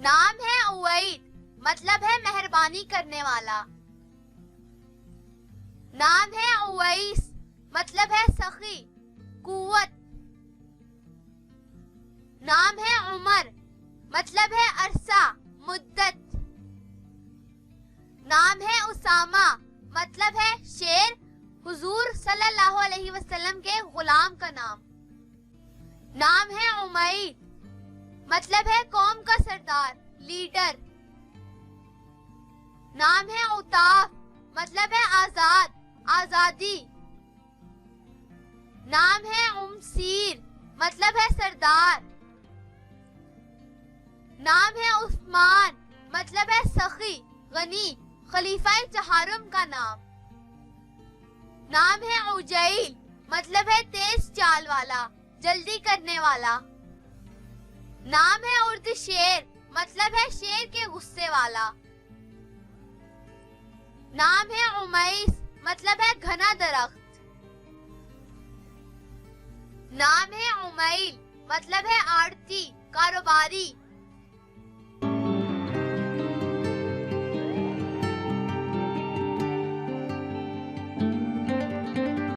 نام ہے اوید، مطلب ہے مہربانی کرنے والا. نام ہے اویس، مطلب ہے سخی، قوت. نام ہے عمر، مطلب ہے عرصہ، مدت. نام ہے اسامہ، مطلب ہے شیر، حضور صلی اللہ علیہ وسلم کے غلام کا نام. نام ہے امید، مطلب ہے قوم کا سردار، لیڈر. نام ہے عطاف، مطلب ہے آزاد، آزادی. نام ہے امسیر، مطلب ہے سردار. نام ہے عثمان، مطلب ہے سخی، غنی، خلیفہ چہارم کا نام. نام ہے عجیل، مطلب ہے تیز چال والا، جلدی کرنے والا. نام ہے ارد شیر، مطلب ہے شیر کے غصے والا. نام ہے امیس، مطلب ہے گھنا درخت. نام ہے امیل، مطلب ہے آڑتی، کاروباری.